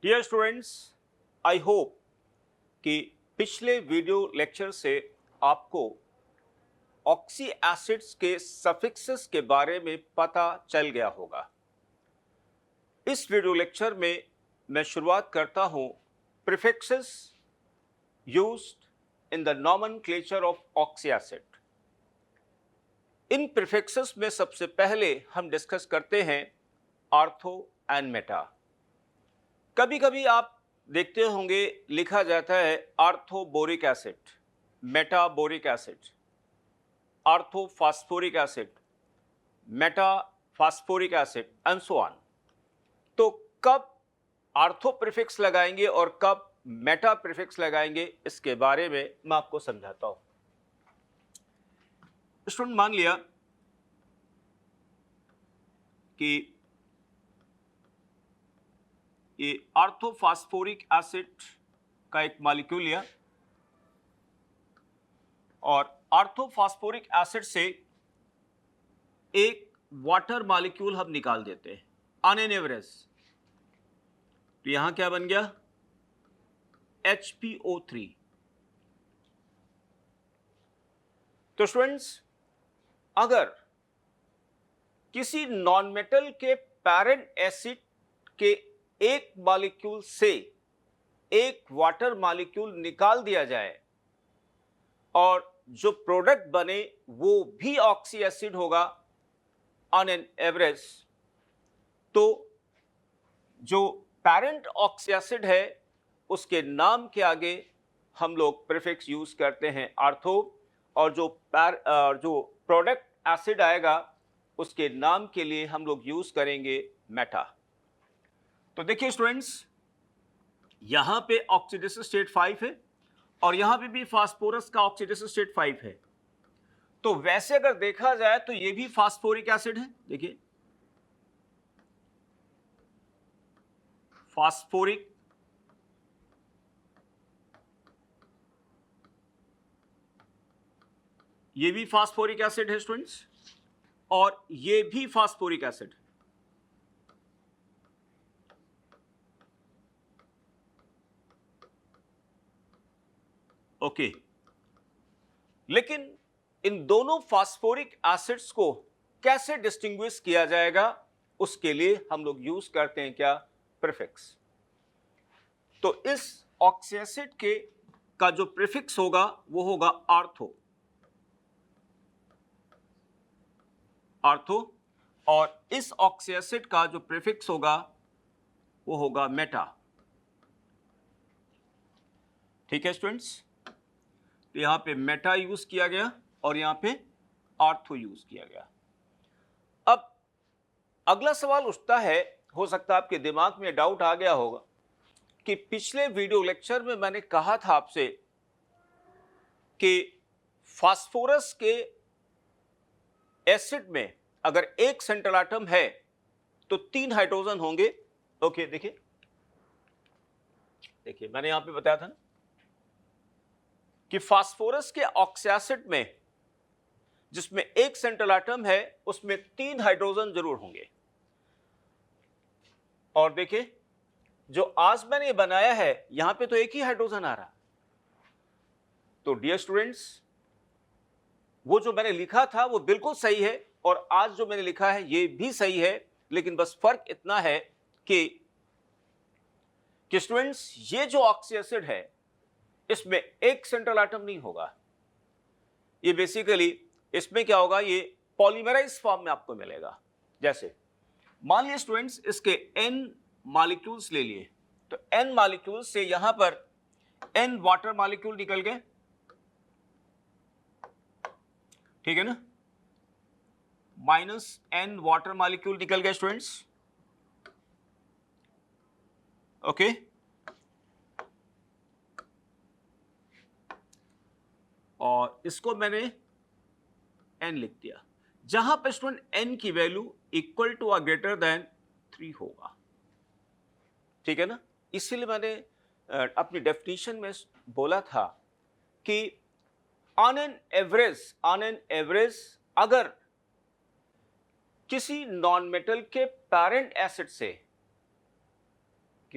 Dear students, I hope कि पिछले video lecture से आपको ऑक्सी एसिड्स के सफिक्सेस के बारे में पता चल गया होगा। इस वीडियो लेक्चर में मैं शुरुआत करता हूं prefixes used in the nomenclature of oxy acid. In prefixes में सबसे पहले हम डिस्कस करते हैं आर्थो एंड मेटा। कभी कभी आप देखते होंगे लिखा जाता है orthoboric acid, metaboric acid, orthophosphoric acid, metaphosphoric acid and so on. तो कब आर्थो प्रीफिक्स लगाएंगे और कब मेटा प्रीफिक्स लगाएंगे, इसके बारे में मैं आपको समझाता हूं। स्टूडेंट, मान लिया कि ये आर्थोफॉस्फोरिक एसिड का एक मॉलिक्यूल लिया और आर्थोफॉस्फोरिक एसिड से एक वाटर मॉलिक्यूल हम निकाल देते हैं ऑन एन एवरेज। तो यहां क्या बन गया? HPO3। तो स्टूडेंट्स, अगर किसी नॉन मेटल के पैरेंट एसिड के एक मॉलिक्यूल से एक वाटर मॉलिक्यूल निकाल दिया जाए और जो प्रोडक्ट बने वो भी ऑक्सी एसिड होगा ऑन एन एवरेज, तो जो पैरेंट ऑक्सी एसिड है उसके नाम के आगे हम लोग प्रीफिक्स यूज करते हैं आर्थो, और जो प्रोडक्ट एसिड आएगा उसके नाम के लिए हम लोग यूज करेंगे मेटा। तो देखिए स्टूडेंट्स, यहां पे ऑक्सीडेशन स्टेट 5 है और यहां पे भी फास्फोरस का ऑक्सीडेशन स्टेट 5 है। तो वैसे अगर देखा जाए तो ये भी फास्फोरिक एसिड है। देखिए, फास्फोरिक, ये भी फास्फोरिक एसिड है स्टूडेंट्स, और ये भी फास्फोरिक एसिड। ओके, लेकिन इन दोनों फास्फोरिक एसिड्स को कैसे डिस्टिंग्विश किया जाएगा, उसके लिए हम लोग यूज करते हैं क्या? प्रीफिक्स। तो इस ऑक्सी एसिड के का जो प्रीफिक्स होगा वो होगा आर्थो, आर्थो, और इस ऑक्सी एसिड का जो प्रीफिक्स होगा वो होगा मेटा। ठीक है स्टूडेंट्स, तो यहां पे मेटा यूज किया गया और यहां पे आर्थो यूज किया गया। अब अगला सवाल उठता है, हो सकता है आपके दिमाग में डाउट आ गया होगा कि पिछले वीडियो लेक्चर में मैंने कहा था आपसे कि फास्फोरस के एसिड में अगर एक सेंट्रल एटम है तो 3 हाइड्रोजन होंगे। ओके, देखिए देखिए मैंने यहां पे बताया था ना कि फास्फोरस के ऑक्सी एसिड में जिसमें एक सेंट्रल एटम है उसमें 3 हाइड्रोजन जरूर होंगे। और देखिए, जो आज मैंने बनाया है यहां पे तो एक ही हाइड्रोजन आ रहा। तो डियर स्टूडेंट्स, वो जो मैंने लिखा था वो बिल्कुल सही है और आज जो मैंने लिखा है ये भी सही है, लेकिन बस फर्क इतना है कि स्टूडेंट्स, ये जो ऑक्सी एसिड है इसमें एक सेंट्रल एटम नहीं होगा। ये बेसिकली इसमें क्या होगा, ये पॉलीमराइज फॉर्म में आपको मिलेगा। जैसे मान लिया स्टूडेंट्स, इसके n मॉलिक्यूल्स ले लिए, तो n मॉलिक्यूल्स से यहां पर n वाटर मॉलिक्यूल निकल गए। ठीक है ना, -n वाटर मॉलिक्यूल निकल गए स्टूडेंट्स। ओके, और इसको मैंने n लिख दिया, जहां पर स्टूडेंट n की वैल्यू इक्वल टू और ग्रेटर देन 3 होगा। ठीक है ना, इसीलिए मैंने अपनी डेफिनेशन में बोला था कि ऑन एन एवरेज अगर किसी नॉन मेटल के पैरेंट एसिड से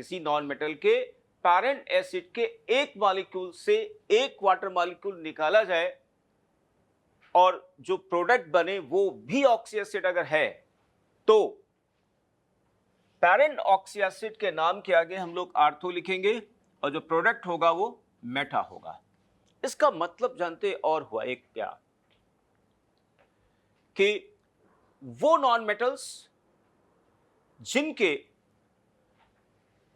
किसी नॉन मेटल के पैरेंट एसिड के एक मॉलिक्यूल से एक वाटर मॉलिक्यूल निकाला जाए और जो प्रोडक्ट बने वो भी ऑक्सी एसिड अगर है, तो पैरेंट ऑक्सी एसिड के नाम के आगे हम लोग आर्थो लिखेंगे और जो प्रोडक्ट होगा वो मेटा होगा। इसका मतलब जानते और हुआ एक क्या, कि वो नॉन मेटल्स जिनके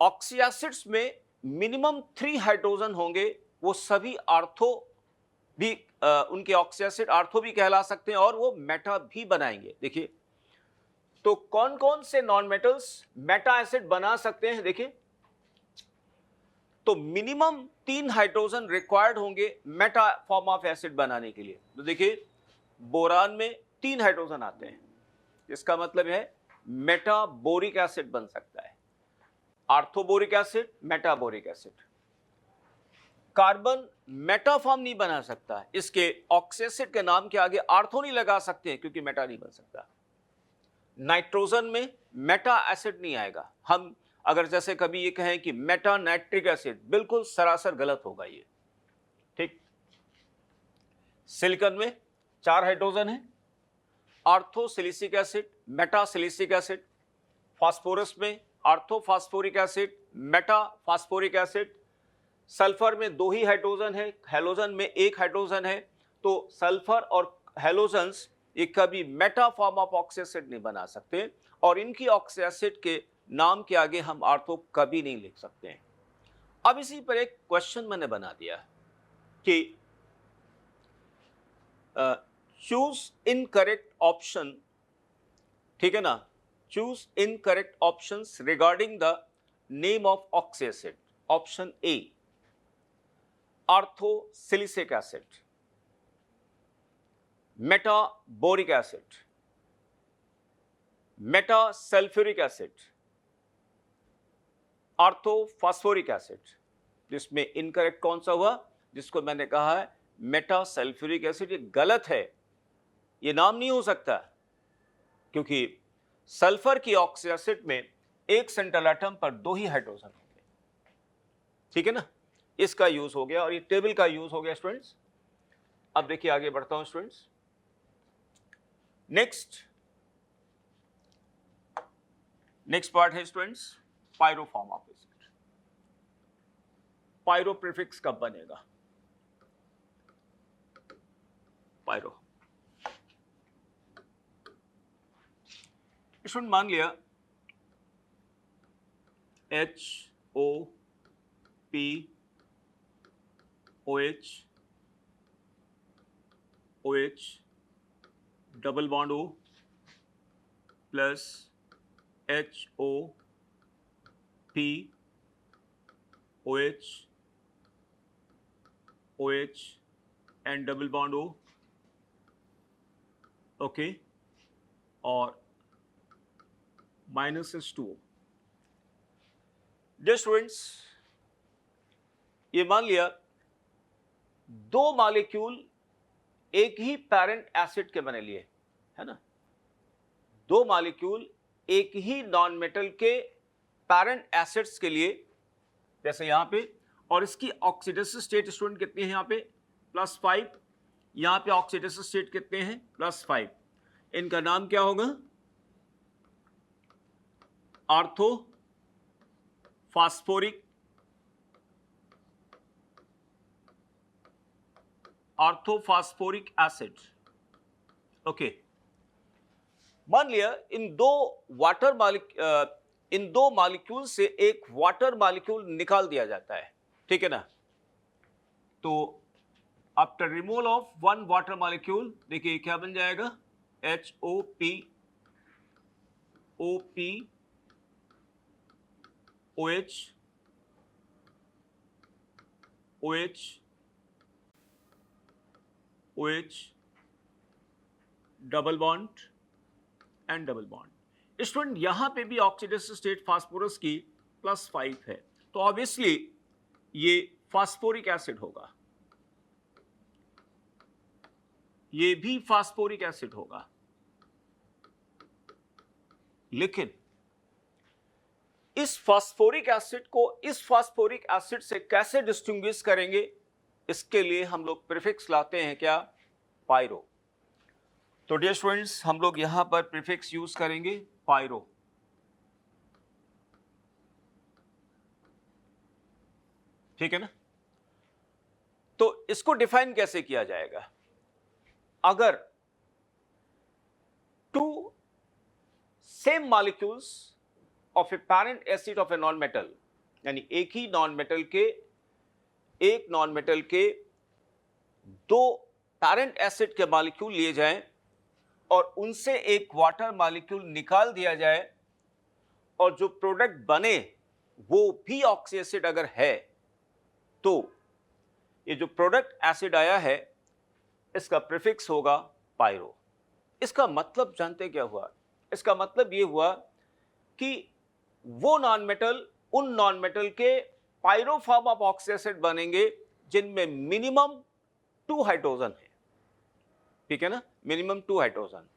ऑक्सी एसिड्स में मिनिमम 3 हाइड्रोजन होंगे वो सभी आर्थो भी उनके ऑक्सी एसिड आर्थो भी कहला सकते हैं और वो मेटा भी बनाएंगे। देखिए तो कौन कौन से नॉन मेटल्स मेटा एसिड बना सकते हैं, देखिए तो मिनिमम 3 हाइड्रोजन रिक्वायर्ड होंगे मेटा फॉर्म ऑफ एसिड बनाने के लिए। तो देखिए बोरान में 3 हाइड्रोजन आते हैं, इसका मतलब है मेटाबोरिक एसिड बन सकता है, orthoboric acid, metaboric acid. Carbon meta form नहीं बना सकता, इसके ऑक्सी एसिड के नाम के आगे आर्थो नहीं लगा सकते हैं क्योंकि मेटा नहीं बन सकता। नाइट्रोजन में मेटा एसिड नहीं आएगा। हम अगर जैसे कभी ये कहें कि मेटा नाइट्रिक एसिड, बिल्कुल सरासर गलत होगा ये, ठीक। सिलिकॉन में 4 हाइड्रोजन है, ortho silicic acid, meta silicic acid. Phosphorus में ortho phosphoric acid, meta phosphoric acid. Sulphur में 2 ही हाइड्रोजन है, हैलोजन में 1 हाइड्रोजन है। तो सल्फर और हैलोजन्स ये कभी Meta form of oxy acid नहीं बना सकते और इनकी ऑक्सी एसिड के नाम के आगे हम आर्थो कभी नहीं लिख सकते हैं। अब इसी पर एक क्वेश्चन मैंने बना दिया कि चूज इनकरेक्ट ऑप्शन, ठीक है ना, choose incorrect options regarding the name of oxy acid. Option a ortho silicic acid, metaboric acid, meta sulphuric acid, ortho phosphoric acid. जिसमें इनकरेक्ट कौन सा हुआ, जिसको मैंने कहा है मेटा सल्फ्यूरिक एसिड। ये गलत है, ये नाम नहीं हो सकता क्योंकि सल्फर की ऑक्सी एसिड में एक सेंट्रल एटम पर 2 ही हाइड्रोजन होंगे, ठीक है ना। इसका यूज हो गया और ये टेबल का यूज हो गया स्टूडेंट्स। अब देखिए आगे बढ़ता हूं स्टूडेंट्स। नेक्स्ट पार्ट है students pyro form of acid. Pyro prefix कब बनेगा, पायरो। स्टूडेंट मान लिया HOP OH double bond O plus HOP OH and double bond O, okay, और -H2O। डियर स्टूडेंट्स ये मान लिया 2 मॉलिक्यूल एक ही पैरेंट एसिड के बने लिए, है ना। 2 मॉलिक्यूल एक ही नॉन मेटल के पैरेंट एसिड्स के लिए, जैसे यहां पे, और इसकी ऑक्सीडेटिव स्टेट स्टूडेंट कितनी है यहाँ पे +5, यहां पे ऑक्सीडेटिव स्टेट कितने हैं +5। इनका नाम क्या होगा, आर्थो फास्फोरिक एसिड, ओके। मान लिया इन दो मॉलिक्यूल से एक वाटर मॉलिक्यूल निकाल दिया जाता है, ठीक है ना। तो after removal of 1 water molecule देखिए क्या बन जाएगा, HOP OH double bond and double bond. Student यहां पे भी ऑक्सीडेटिव स्टेट फास्फोरस की +5 है, तो ऑब्वियसली ये फास्फोरिक एसिड होगा, ये भी फास्फोरिक एसिड होगा। लेकिन इस फास्फोरिक एसिड को इस फास्फोरिक एसिड से कैसे डिस्टिंग्विश करेंगे, इसके लिए हम लोग प्रीफिक्स लाते हैं क्या, पायरो। तो डियर स्टूडेंट्स, हम लोग यहां पर प्रीफिक्स यूज करेंगे पायरो। ठीक है ना। तो इसको डिफाइन कैसे किया जाएगा, अगर two same molecules of a parent acid of a non metal, यानी एक ही नॉन मेटल के दो पैरेंट एसिड के मॉलिक्यूल लिए जाएं और उनसे एक वाटर मॉलिक्यूल निकाल दिया जाए और जो प्रोडक्ट बने वो भी ऑक्सी एसिड अगर है, तो ये जो प्रोडक्ट एसिड आया है इसका प्रीफिक्स होगा पायरो। इसका मतलब जानते क्या हुआ, इसका मतलब ये हुआ कि वो नॉन मेटल उन नॉन मेटल के pyro form of oxy acid बनेंगे जिनमें मिनिमम 2 हाइड्रोजन है। ठीक है ना, मिनिमम 2 हाइड्रोजन।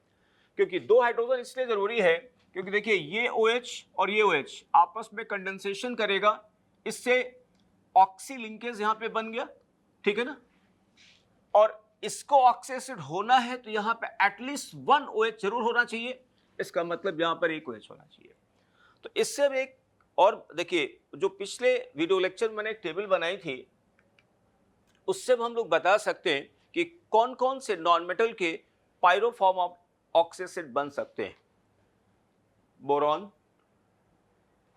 क्योंकि 2 हाइड्रोजन इसलिए जरूरी है क्योंकि देखिए ये OH और ये OH आपस में कंडेंसेशन करेगा, इससे ऑक्सी लिंकेज यहां पे बन गया। ठीक है ना, और इसको ऑक्सी एसिड होना है तो यहां पे एटलीस्ट 1 OH जरूर होना चाहिए, इसका मतलब यहां पर 1 OH होना चाहिए। तो इससे अब एक और देखिए, जो पिछले वीडियो लेक्चर में मैंने एक टेबल बनाई थी उससे हम लोग बता सकते हैं कि कौन कौन से नॉन मेटल के pyro form of oxy acid बन सकते हैं। Boron,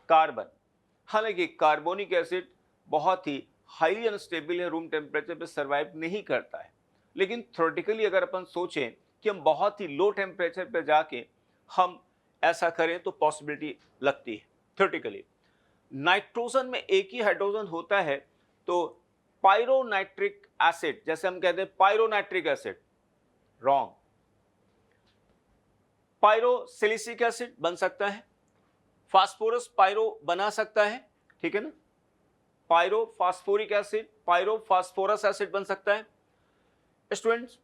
carbon. हालांकि कार्बोनिक एसिड बहुत ही हाईली अनस्टेबल है, रूम टेम्परेचर पे सर्वाइव नहीं करता है, लेकिन थ्योरेटिकली अगर अपन सोचें कि हम बहुत ही लो टेम्परेचर पे जाके हम ऐसा करें तो पॉसिबिलिटी लगती है थ्योरेटिकली। नाइट्रोजन में एक ही हाइड्रोजन होता है, तो पायरोनाइट्रिक एसिड, जैसे हम कहते हैं पायरोनाइट्रिक एसिड, रॉन्ग। पायरोसिलिसिक एसिड बन सकता है, फास्फोरस पायरो बना सकता है। ठीक है ना, pyro phosphoric acid, pyro phosphorus acid बन सकता है स्टूडेंट्स।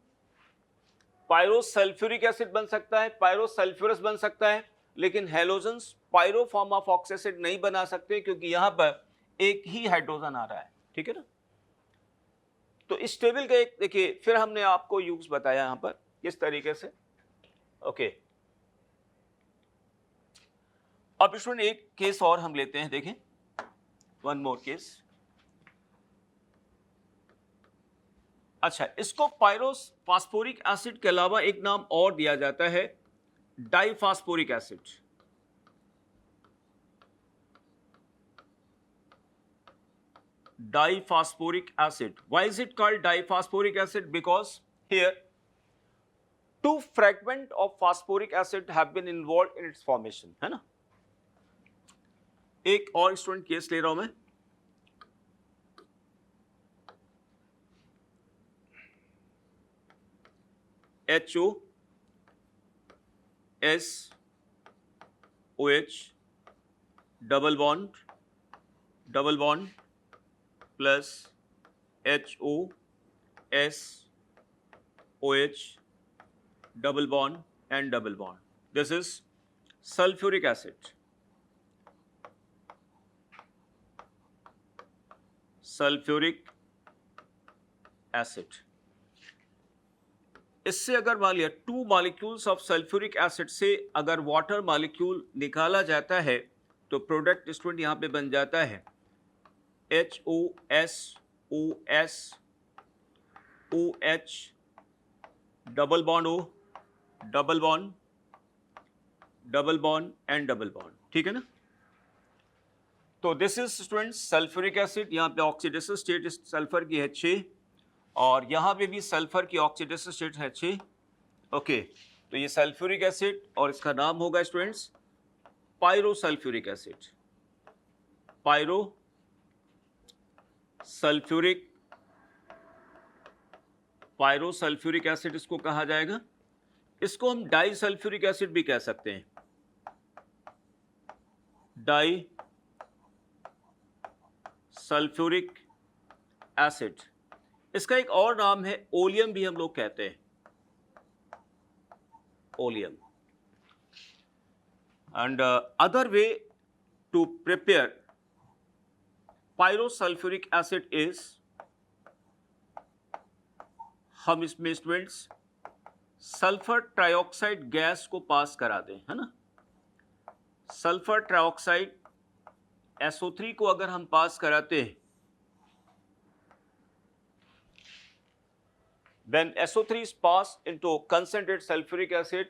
पायरो सल्फ्यूरिक एसिड बन सकता है, पायरो सल्फ्यूरस बन सकता है, लेकिन halogens pyro form of oxy acid नहीं बना सकते क्योंकि यहां पर एक ही हाइड्रोजन आ रहा है। ठीक है ना, तो इस टेबल का एक देखिए, फिर हमने आपको यूज बताया यहां पर किस तरीके से। ओके, अब स्टूडेंट एक केस और हम लेते हैं, देखें, वन मोर केस। अच्छा, इसको पायरोस फास्फोरिक एसिड के अलावा एक नाम और दिया जाता है, डाइफास्फोरिक acid. Diphosphoric acid. Why is it called diphosphoric acid? Because here 2 fragments of phosphoric acid have been involved in its formation, है ना। एक और स्टूडेंट केस ले रहा हूं मैं, HOSOH double bond plus HOSOH double bond and double bond. This is sulfuric acid. Sulfuric acid. इससे अगर मान लिया 2 मॉलिक्यूल्स ऑफ सल्फ्यूरिक एसिड से अगर वाटर मॉलिक्यूल निकाला जाता है तो प्रोडक्ट स्टूडेंट यहां पे बन जाता है HOSOH double bond O double bond and double bond. ठीक है ना, तो this is students sulphuric acid. यहाँ पे ऑक्सीडेटिव स्टेट सल्फर की है 6 और यहाँ पे भी सल्फर की ऑक्सीडेटिव स्टेट है 6। ओके, तो ये सल्फ्यूरिक एसिड और इसका नाम होगा students pyrosulphuric acid. Pyrosulphuric acid इसको कहा जाएगा। इसको हम डाई सल्फ्यूरिक एसिड भी कह सकते हैं, डाई सल्फ्यूरिक एसिड। इसका एक और नाम है ओलियम भी हम लोग कहते हैं, oleum. And other way to prepare pyrosulfuric acid is, हम इसमें स्टूडेंट्स सल्फर ट्राइऑक्साइड गैस को पास करा दें, है ना। सल्फर ट्राइऑक्साइड SO3 को अगर हम पास कराते हैं, when SO3 is passed into concentrated sulfuric acid,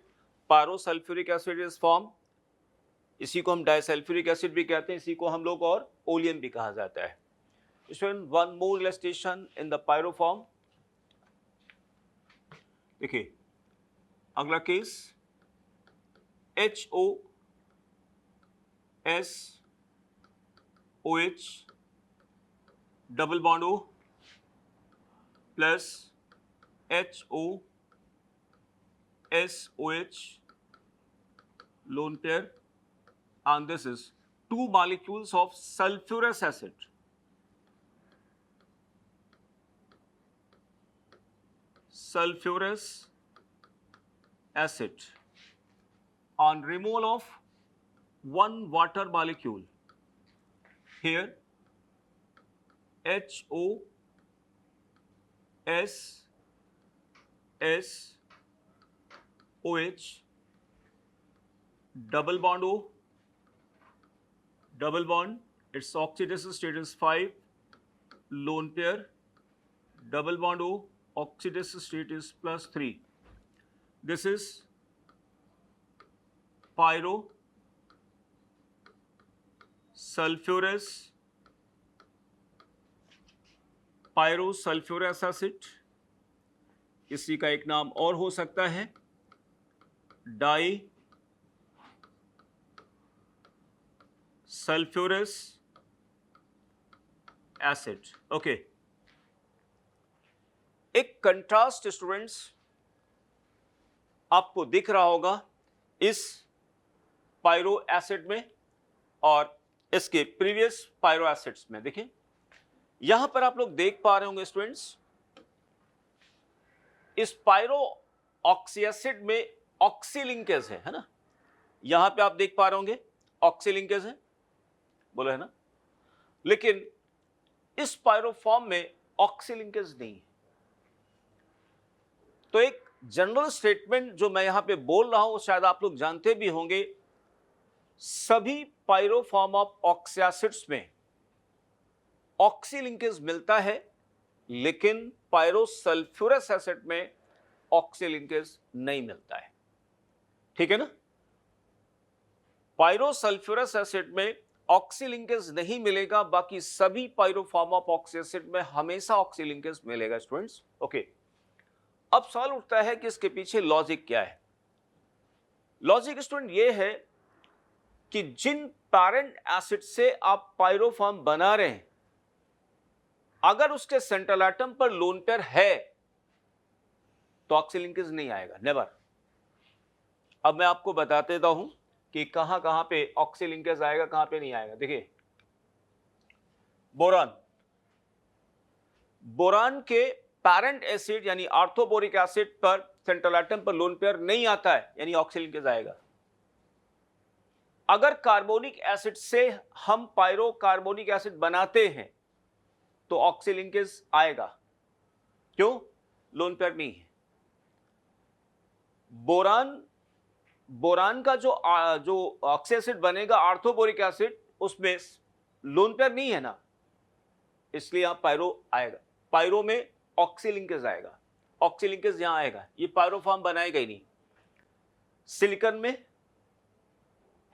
pyrosulfuric acid is formed. इसी को हम डाइसल्फ्यूरिक एसिड भी कहते हैं, इसी को हम लोग और ओलियम भी कहा जाता है। Student, one more illustration in the pyroform. देखिए अगला case, HOSOH double bond O plus HOSOH lone pair, and this is two molecules of sulfurous acid. Sulfurous acid on removal of one water molecule. Here HOSOH double bond O, double bond, its oxidation state is 5, lone pair, double bond O, oxidation state is +3. This is pyrosulfurous acid। इसी का एक नाम और हो सकता है die sulphurous acid. Okay, एक contrast students आपको दिख रहा होगा इस पायरो एसिड में और इसके प्रीवियस पायरो एसिड्स में। देखिए यहां पर आप लोग देख पा रहे होंगे स्टूडेंट्स, इस पायरो ऑक्सी एसिड में ऑक्सी लिंकेज है ना। यहां पे आप देख पा रहे होंगे ऑक्सी लिंकेज है, बोलो है ना। लेकिन इस पायरोफॉर्म में ऑक्सी लिंकेज नहीं है। तो एक जनरल स्टेटमेंट जो मैं यहां पे बोल रहा हूं शायद आप लोग जानते भी होंगे, सभी पायरोफॉर्म ऑफ ऑक्सी एसिड्स में ऑक्सी लिंकेज मिलता है, लेकिन पायरोसल्फ्यूरस एसिड में ऑक्सी लिंकेज नहीं मिलता है। ठीक है ना। पायरोसल्फ्यूरस एसिड में ऑक्सी लिंकेज नहीं मिलेगा, बाकी सभी पायरोफॉर्म ऑफ ऑक्सी एसिड में हमेशा ऑक्सी लिंकेज मिलेगा स्टूडेंट्स। ओके, अब सवाल उठता है कि इसके पीछे लॉजिक क्या है। लॉजिक स्टूडेंट ये है कि जिन पैरेंट एसिड से आप पायरोफॉर्म बना रहे हैं, अगर उसके सेंट्रल एटम पर लोन पेयर है तो ऑक्सी लिंकेज नहीं आएगा, नेवर। अब मैं आपको बता देता हूं कि कहां कहां पे ऑक्सी लिंकेज आएगा, कहां पे नहीं आएगा। देखिए बोरान के पैरेंट एसिड यानी आर्थोबोरिक एसिड पर सेंट्रल एटम पर लोन पेयर नहीं आता है, यानी ऑक्सी लिंकेज आएगा। अगर कार्बोनिक एसिड से हम पायरो कार्बोनिक एसिड बनाते हैं तो ऑक्सी लिंकेज आएगा, क्यों? लोन पेयर नहीं है। बोरान का जो ऑक्सी एसिड बनेगा आर्थोबोरिक एसिड, उसमें लोन पेयर नहीं है ना, इसलिए यहां पायरो आएगा। पायरो में ऑक्सी लिंकेज आएगा, ऑक्सी लिंकेज यहां आएगा, ये पायरोफॉर्म बनाएगा ही नहीं। सिलिकॉन में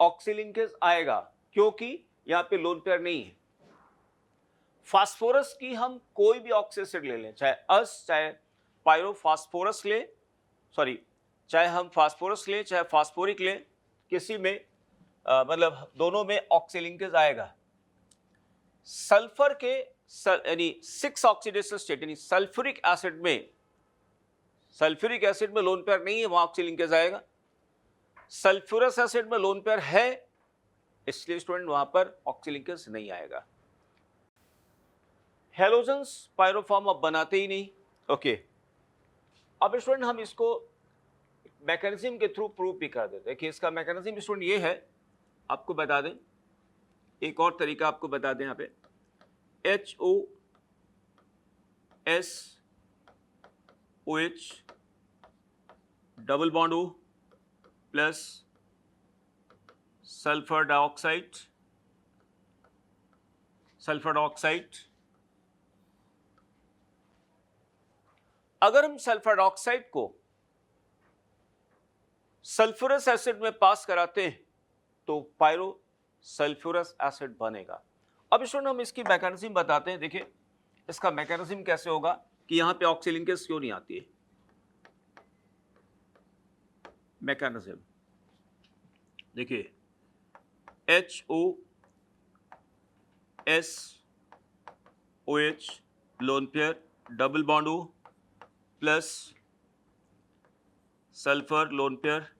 ऑक्सी लिंकेज आएगा क्योंकि यहां पे लोन पेयर नहीं है। फास्फोरस की हम कोई भी ऑक्सी एसिड ले लें, चाहे चाहे पायरोफास्फोरस ले, चाहे हम फास्फोरस लें चाहे फास्फोरिक लें, किसी में मतलब दोनों में ऑक्सी लिंकेज आएगा। सल्फर के यानी 6 ऑक्सीडेशन स्टेट यानी सल्फ्यूरिक एसिड में लोन पेयर नहीं है, वहां ऑक्सी लिंकेज आएगा। सल्फ्यूरस एसिड में लोन पेयर है, इसलिए स्टूडेंट वहां पर ऑक्सी लिंकेज नहीं आएगा। हेलोजन्स पायरोफॉर्म अब बनाते ही नहीं। ओके, अब स्टूडेंट हम इसको मैकेनिज्म के थ्रू प्रूव भी कर देते हैं कि इसका मैकेनिज्म स्टूडेंट ये है, आपको बता दें एक और तरीका आपको बता दें यहाँ पे, HOSOH double bond O plus sulphur dioxide, अगर हम सल्फर डाइऑक्साइड को सल्फ्यूरस एसिड में पास कराते हैं तो पायरो सल्फ्यूरस एसिड बनेगा। अब स्टूडेंट हम इसकी मैकेनिज्म बताते हैं। देखिए इसका मैकेनिज्म कैसे होगा कि यहां पे ऑक्सीलिंकेज क्यों नहीं आती है। मैकेनिज्म देखिए, HOSOH lone pair double bond O plus sulphur lone pair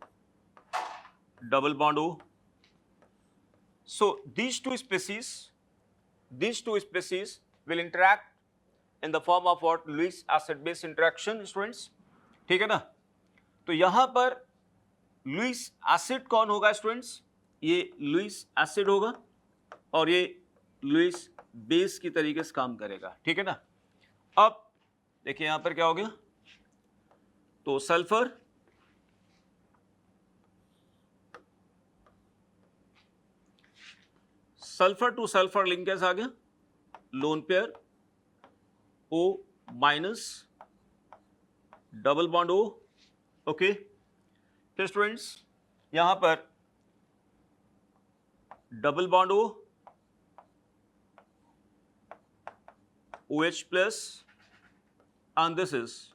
double bond O. So these two species will interact in the form of what? Lewis acid base interaction, students. ठीक है ना? तो यहां पर लुईस एसिड कौन होगा students? ये Lewis acid होगा और ये लुईस बेस की तरीके से काम करेगा। ठीक है ना? अब देखिए यहां पर क्या हो गया, तो सल्फर टू सल्फर लिंकेज आ गया, lone pair O minus double bond O। Okay, फिर स्टूडेंट्स यहां पर double bond O, OH plus and this is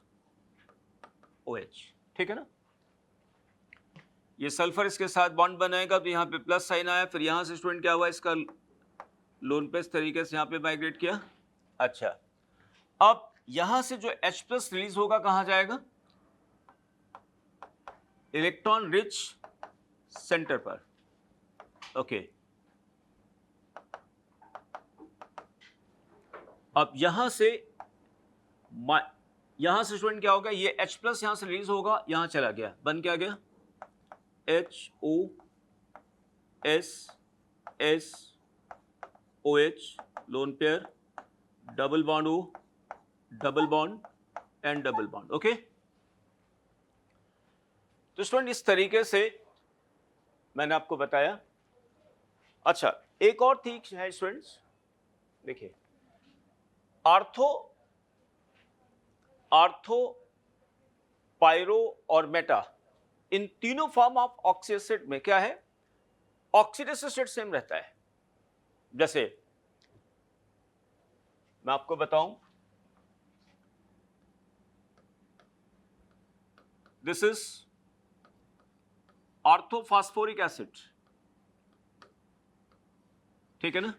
OH। ठीक है ना? ये सल्फर इसके साथ बॉन्ड बनाएगा तो यहां पे प्लस साइन आया, फिर यहां से स्टूडेंट क्या हुआ, इसका लोन पे इस तरीके से यहां पे माइग्रेट किया। अच्छा, अब यहां से जो H प्लस रिलीज होगा कहां जाएगा? इलेक्ट्रॉन रिच सेंटर पर। ओके, अब यहां से स्टूडेंट क्या होगा, ये H प्लस यहां से रिलीज होगा, यहां चला गया, बन क्या गया, HOSSOH lone pair double bond O, double bond and double bond. Okay, तो स्टूडेंट इस तरीके से मैंने आपको बताया। अच्छा, एक और चीज है स्टूडेंट्स, देखिए आर्थो पायरो और मेटा, इन तीनों फॉर्म ऑफ ऑक्सी एसिड में क्या है, ऑक्सीडेटिव स्टेट सेम रहता है। जैसे मैं आपको बताऊं, दिस इज ऑर्थोफॉस्फोरिक एसिड। ठीक है ना?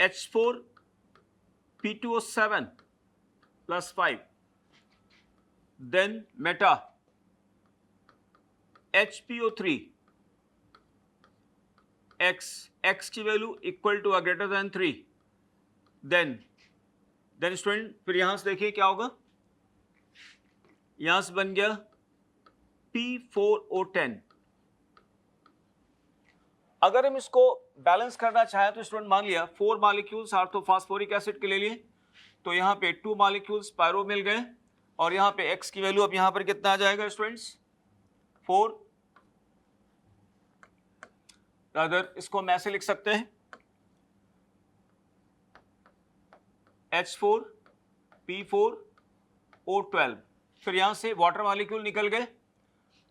H4P2O7 plus 5, then meta HPO3 x की value equal to greater than 3, then student फिर यहां से देखिए क्या होगा, यहां से बन गया P4O10। अगर हम इसको बैलेंस करना चाहें तो स्टूडेंट मान लिया 4 मॉलिक्यूल्स ऑर्थोफॉस्फोरिक एसिड के ले लिए, तो यहां पे 2 मॉलिक्यूल्स पायरो मिल गए और यहां पे x की वैल्यू अब यहां पर कितना आ जाएगा स्टूडेंट्स, 4। अगर इसको हम ऐसे लिख सकते हैं, H4P4O12। फिर यहां से वाटर मॉलिक्यूल निकल गए,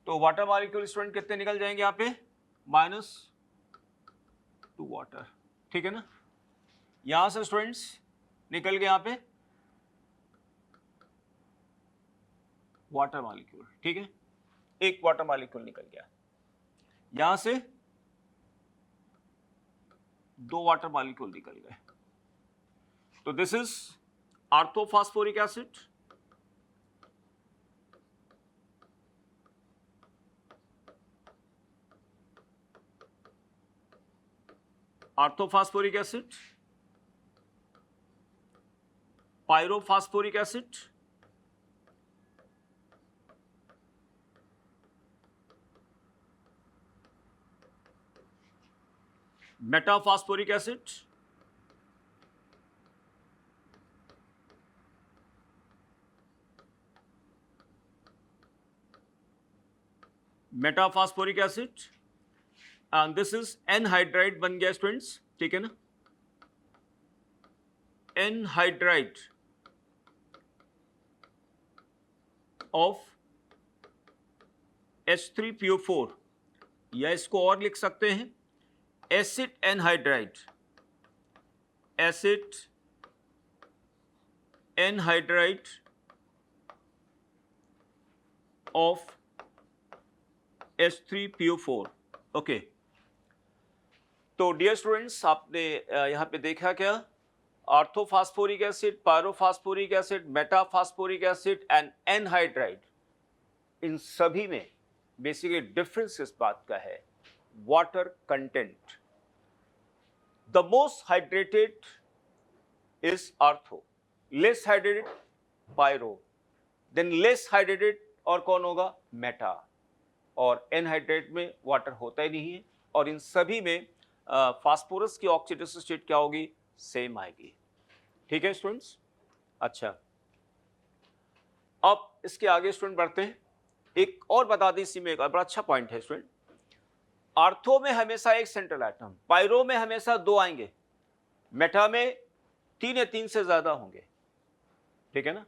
तो वाटर मॉलिक्यूल स्टूडेंट कितने निकल जाएंगे यहां पे, -2 वाटर। ठीक है ना? यहां से स्टूडेंट्स निकल गए यहां पे वाटर मॉलिक्यूल। ठीक है, एक वाटर मॉलिक्यूल निकल गया, यहां से 2 वाटर मॉलिक्यूल निकल गए। तो this is orthophosphoric acid, orthophosphoric acid, pyrophosphoric acid, metaphosphoric acid, metaphosphoric acid, and this is anhydride बन गया स्टूडेंट्स, ठीक है ना, एनहाइड्राइड ऑफ H3PO4, या इसको और लिख सकते हैं acid anhydride, acid anhydride of H3PO4। Okay, तो डियर स्टूडेंट्स, आपने यहां पे देखा क्या, orthophosphoric acid, pyrophosphoric acid, metaphosphoric acid and anhydride, इन सभी में बेसिकली डिफरेंस इस बात का है, water content. The most hydrated is ortho, less hydrated pyro, then less hydrated और कौन होगा, मेटा, और एनहाइड्रेट में वाटर होता ही नहीं है, और इन सभी में फास्फोरस की ऑक्सीडेटिव स्टेट क्या होगी, सेम आएगी। ठीक है स्टूडेंट्स, अच्छा अब इसके आगे स्टूडेंट बढ़ते हैं। एक और बता दें इसी में, एक बड़ा अच्छा पॉइंट है स्टूडेंट, आर्थो में हमेशा एक सेंट्रल एटम, पायरो में हमेशा दो आएंगे, मेटा में 3 या 3 से ज्यादा होंगे, ठीक है ना।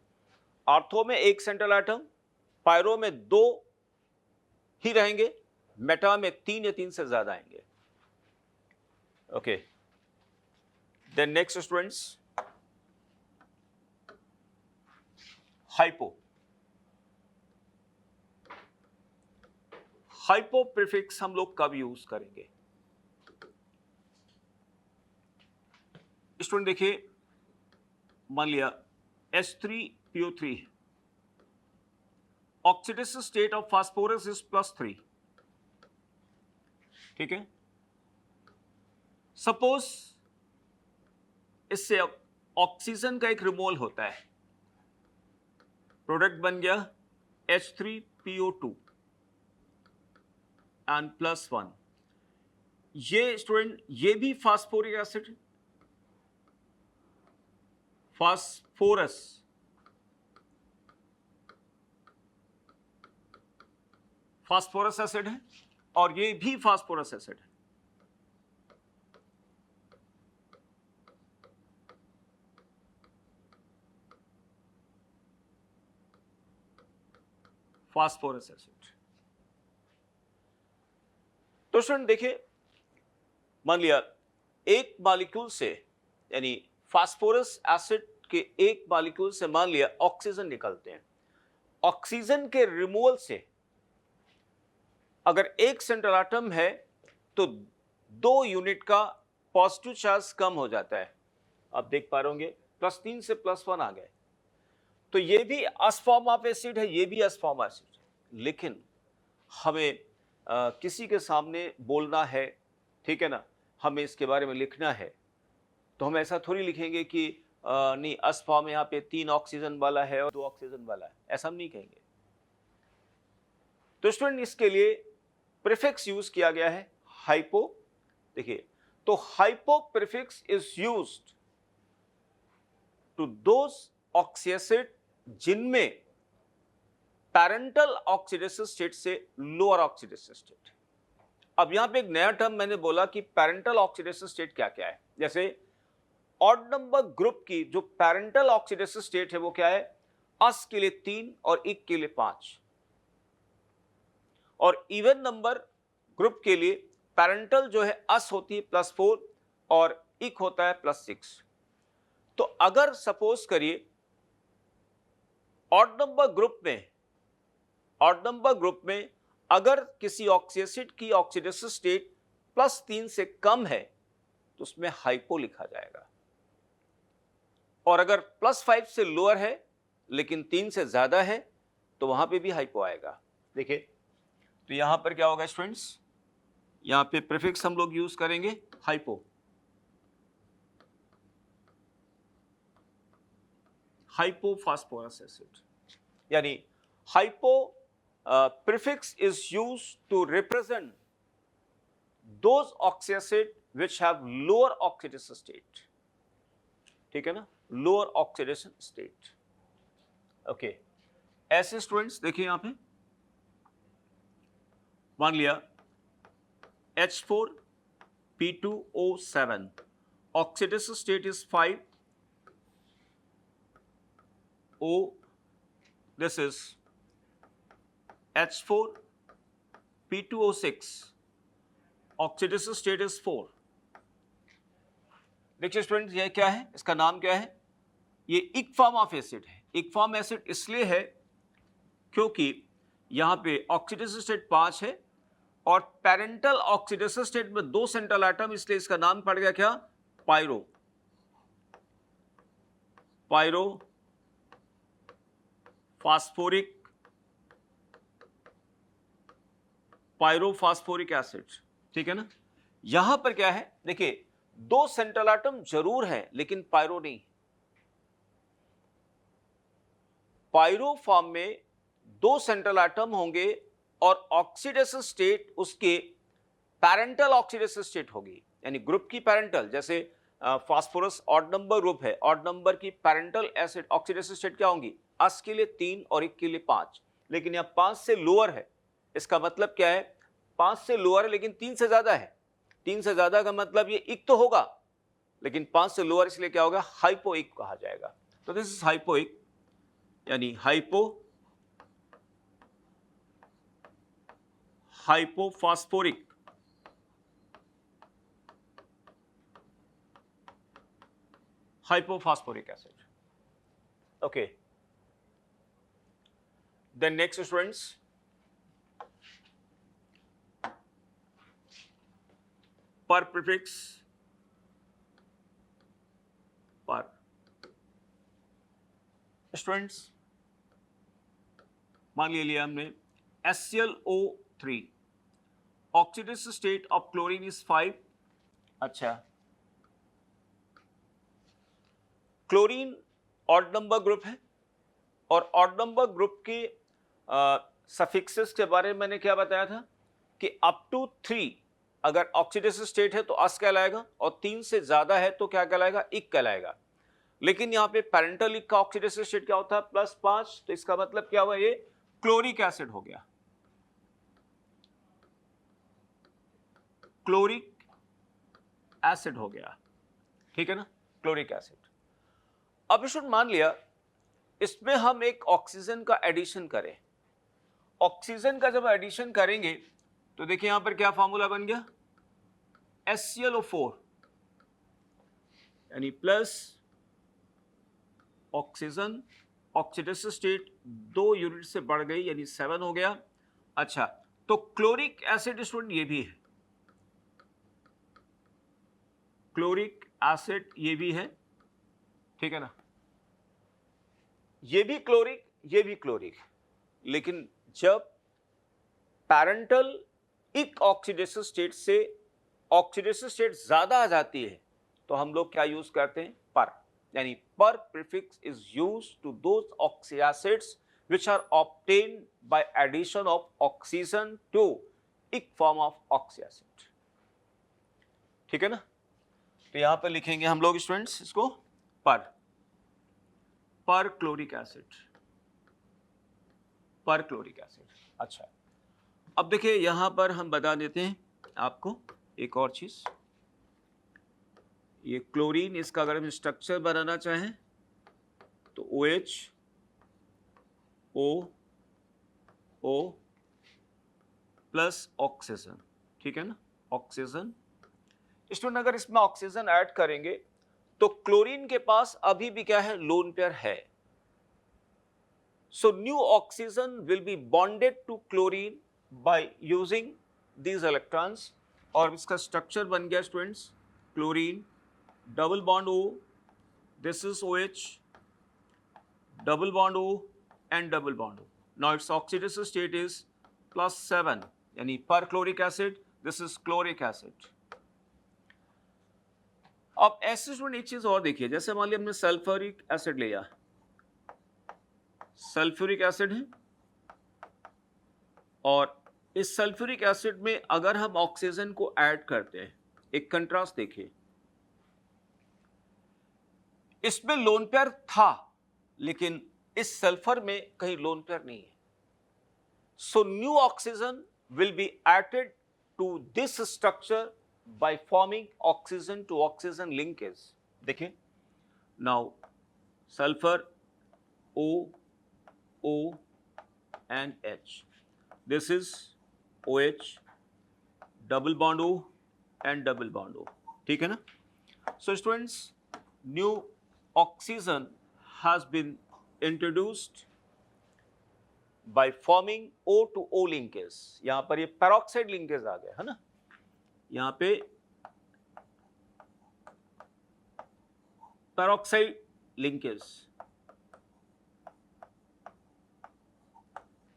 आर्थो में एक सेंट्रल एटम, पायरो में 2 ही रहेंगे, मेटा में 3 या 3 से ज्यादा आएंगे। Okay, then next students, hypo. Hypo prefix हम लोग कब यूज करेंगे स्टूडेंट, देखिए मान लिया H3PO3, oxidative state of phosphorus is +3, ठीक है। सपोज इससे ऑक्सीजन का एक रिमूवल होता है, प्रोडक्ट बन गया H3PO2 एंड +1, ये स्टूडेंट ये भी phosphoric acid, phosphorus, phosphorus acid है, और ये भी फास्फोरस एसिड है। Phosphorus acid. तो स्टूडेंट देखिए, मान लिया एक मॉलिक्यूल से, यानी फास्फोरस एसिड के एक मॉलिक्यूल से मान लिया ऑक्सीजन निकलते हैं, ऑक्सीजन के रिमूवल से अगर एक सेंट्रल एटम है तो 2 यूनिट का पॉजिटिव चार्ज कम हो जाता है, आप देख पा रहे होंगे, +3 से +1 आ गए, तो ये भी अस फॉर्म ऑफ एसिड है, ये भी अस फॉर्म एसिड है, लेकिन हमें किसी के सामने बोलना है, ठीक है ना, हमें इसके बारे में लिखना है, तो हम ऐसा थोड़ी लिखेंगे कि नहीं अस फॉर्म यहाँ पे 3 ऑक्सीजन वाला है और 2 ऑक्सीजन वाला है, ऐसा हम नहीं कहेंगे। तो स्टूडेंट इसके लिए प्रीफिक्स यूज किया गया है हाइपो। देखिए, तो hypo prefix is used to those oxy acid जिनमें पैरेंटल ऑक्सीडेटिव स्टेट से लोअर ऑक्सीडेटिव स्टेट। अब यहां पे एक नया टर्म मैंने बोला कि पैरेंटल ऑक्सीडेटिव स्टेट क्या क्या है, जैसे ऑड नंबर ग्रुप की जो पैरेंटल ऑक्सीडेटिव स्टेट है वो क्या है, अस के लिए 3 और इक के लिए 5, और इवन नंबर ग्रुप के लिए पैरेंटल जो है अस होती है +4 और इक होता है +6। तो अगर सपोज करिए ऑड नंबर ग्रुप में अगर किसी ऑक्सी एसिड की ऑक्सीडेटिव स्टेट +3 से कम है तो उसमें हाइपो लिखा जाएगा, और अगर +5 से लोअर है लेकिन 3 से ज्यादा है तो वहां पे भी हाइपो आएगा। देखिए, तो यहां पर क्या होगा स्टूडेंट्स, यहां पे प्रीफिक्स हम लोग यूज करेंगे हाइपो, हाइपोफॉस्फोरस एसिड, यानी hypo prefix is used to represent those oxy acid which have lower oxidation state, ठीक है ना, lower oxidation state. ओके, ऐसे स्टूडेंट्स देखिए यहां पे मान लिया H4P2O7 oxidation state is 5 O, this is H4P2O6 oxidation state is 4. देखिए स्टूडेंट्स ये क्या है, इसका नाम क्या है, ये इक फॉर्म ऑफ एसिड है. इक फॉर्म एसिड इसलिए है क्योंकि यहां पे ऑक्सीडेशन स्टेट 5 है और पेरेंटल ऑक्सीडेशन स्टेट में 2 सेंट्रल एटम, इसलिए इसका नाम पड़ गया क्या, पायरो. पायरो फास्फोरिक एसिड, ठीक है ना. यहां पर क्या है, देखिए 2 सेंट्रल एटम जरूर है लेकिन पायरो नहीं. पायरो फॉर्म में 2 सेंट्रल एटम होंगे और ऑक्सीडेशन स्टेट उसके पैरेंटल ऑक्सीडेशन स्टेट होगी, यानी ग्रुप की पैरेंटल, जैसे फास्फोरस ऑड नंबर ग्रुप है, ऑड नंबर की पैरेंटल एसिड ऑक्सीडेशन स्टेट क्या होंगी, अस के लिए 3 और इक के लिए 5, लेकिन यहां 5 से लोअर है. इसका मतलब क्या है, 5 से लोअर है लेकिन 3 से ज्यादा है. 3 से ज्यादा का मतलब ये इक तो होगा लेकिन 5 से लोअर, इसलिए क्या होगा, हाइपोइक कहा जाएगा. तो दिस इज हाइपोइक, यानी hypophosphoric. Hypophosphoric acid. Okay, then next students, per prefix per. Students मान लिया हमने HClO3 oxidation state of chlorine is 5. अच्छा, क्लोरीन ऑड नंबर ग्रुप है और ऑड नंबर ग्रुप के सफिक्सेस के बारे में मैंने क्या बताया था कि अप टू 3 अगर ऑक्सीडेशन स्टेट है तो अस कहलाएगा और 3 से ज्यादा है तो क्या कहलाएगा, इक कहलाएगा. लेकिन यहां पे पैरेंटल इक का ऑक्सीडेशन स्टेट क्या होता है, +5, तो इसका मतलब क्या हुआ, ये क्लोरिक एसिड हो गया. क्लोरिक एसिड हो गया, ठीक है ना, क्लोरिक एसिड. अब इसमें मान लिया इसमें हम एक ऑक्सीजन का एडिशन करें. ऑक्सीजन का जब एडिशन करेंगे तो देखिए यहां पर क्या फॉर्मूला बन गया, HClO4 यानी plus oxygen, oxidation state 2 unit से बढ़ गई यानी 7 हो गया. अच्छा, तो क्लोरिक एसिड स्टूडेंट ये भी है, क्लोरिक एसिड ये भी है, ठीक है ना, ये भी क्लोरिक, ये भी क्लोरिक. लेकिन जब पैरेंटल इक ऑक्सीडेशन स्टेट से ऑक्सीडेशन स्टेट ज्यादा आ जाती है तो हम लोग क्या यूज करते हैं, पर, यानी per prefix is used to those oxy acids which are obtained by addition of oxygen to ic form of oxy acid, ठीक है ना. तो यहां पर लिखेंगे हम लोग स्टूडेंट्स इसको पर क्लोरिक एसिड, पर क्लोरिक एसिड. अच्छा, अब देखिए यहां पर हम बता देते हैं आपको एक और चीज, ये क्लोरीन, इसका अगर हम स्ट्रक्चर बनाना चाहें तो OH O प्लस ऑक्सीजन, ठीक है ना, ऑक्सीजन. स्टूडेंट अगर इसमें ऑक्सीजन ऐड करेंगे तो क्लोरीन के पास अभी भी क्या है, लोन पेयर है. So new oxygen will be bonded to chlorine by using these electrons और इसका स्ट्रक्चर बन गया students, chlorine double bond O, this is OH, double bond O and double bond O. Now its oxidation state is +7, यानी per chloric acid, this is chloric acid. अब ऐसे student एक चीज और देखिए, जैसे मान लिया हमने सल्फ्यूरिक एसिड लिया, सल्फ्यूरिक एसिड है और इस सल्फ्यूरिक एसिड में अगर हम ऑक्सीजन को ऐड करते हैं एक कंट्रास्ट देखिए, इसमें लोन पेयर था लेकिन इस सल्फर में कहीं लोन पेयर नहीं है. So new oxygen will be added to this structure by forming oxygen to oxygen linkage. देखिए, now sulfur O, O and H. This is OH, double bond O and double bond O. ठीक है ना? So students, new oxygen has been introduced by forming O to O linkage. यहां पर ये peroxide linkage आ गया है ना, यहां पे पेरोक्साइड लिंकेज.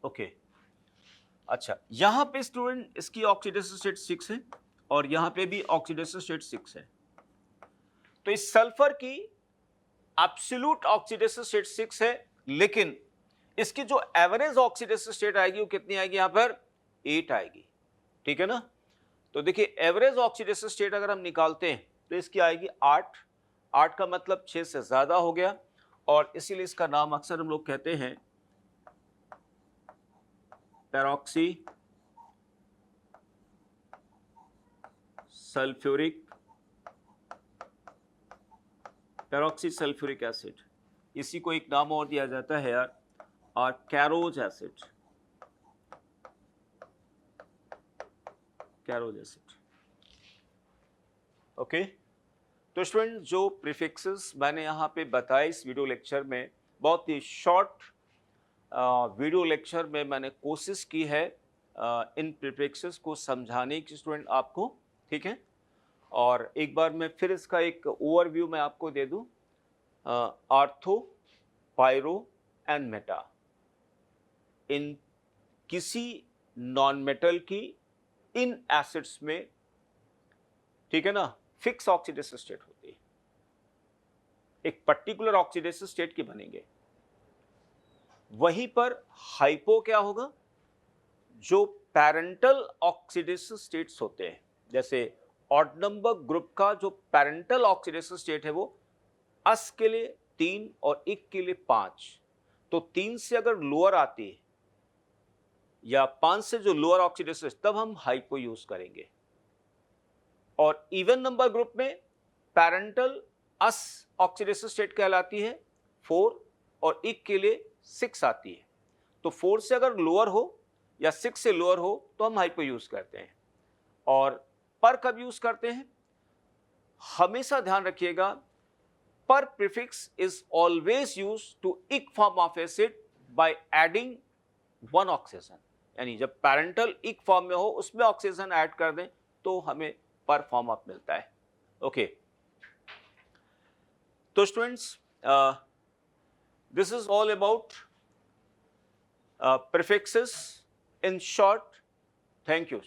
ओके, अच्छा, यहां पे स्टूडेंट इसकी ऑक्सीडेशन स्टेट 6 है और यहां पे भी ऑक्सीडेशन स्टेट 6 है. तो इस सल्फर की एब्सोल्यूट ऑक्सीडेशन स्टेट 6 है, लेकिन इसकी जो एवरेज ऑक्सीडेशन स्टेट आएगी वो कितनी आएगी, यहां पर 8 आएगी. ठीक है ना? तो देखिए, एवरेज ऑक्सीडेशन स्टेट अगर हम निकालते हैं तो इसकी आएगी 8. 8 का मतलब 6 से ज्यादा हो गया और इसीलिए इसका नाम अक्सर हम लोग कहते हैं पेरोक्सी सल्फ्यूरिक एसिड. इसी को एक नाम और दिया जाता है यार, और कैरोज एसिड. ओके, तो स्टूडेंट जो प्रीफिक्सेस मैंने यहाँ पे बताए इस वीडियो लेक्चर में, बहुत ही शॉर्ट वीडियो लेक्चर में मैंने कोशिश की है इन प्रीफिक्सेस को समझाने की स्टूडेंट आपको. ठीक है, और एक बार मैं फिर इसका एक ओवरव्यू मैं आपको दे दूं. आर्थो, पायरो एंड मेटा, इन किसी नॉन मेटल की इन एसिड्स में, ठीक है ना, फिक्स ऑक्सीडेशन स्टेट होती है. एक पर्टिकुलर ऑक्सीडेशन स्टेट की बनेंगे. वहीं पर हाइपो क्या होगा, जो पैरेंटल ऑक्सीडेशन स्टेट्स होते हैं, जैसे ऑड नंबर ग्रुप का जो पैरेंटल ऑक्सीडेशन स्टेट है वो अस के लिए 3 और इक के लिए 5. तो 3 से अगर लोअर आती है या 5 से जो लोअर ऑक्सीडेशन, तब हम हाइपो यूज करेंगे. और इवन नंबर ग्रुप में पैरेंटल अस ऑक्सीडेशन स्टेट कहलाती है 4 और इक के लिए 6 आती है. तो 4 से अगर लोअर हो या 6 से लोअर हो तो हम हाइपो यूज करते हैं. और पर कब यूज करते हैं, हमेशा ध्यान रखिएगा, पर prefix is always used to ic form of acid by adding 1 oxygen. यानी जब पैरेंटल इक फॉर्म में हो उसमें ऑक्सीजन ऐड कर दें तो हमें पर फॉर्म अप मिलता है. ओके, तो students, this is all about prefixes in short. Thank you.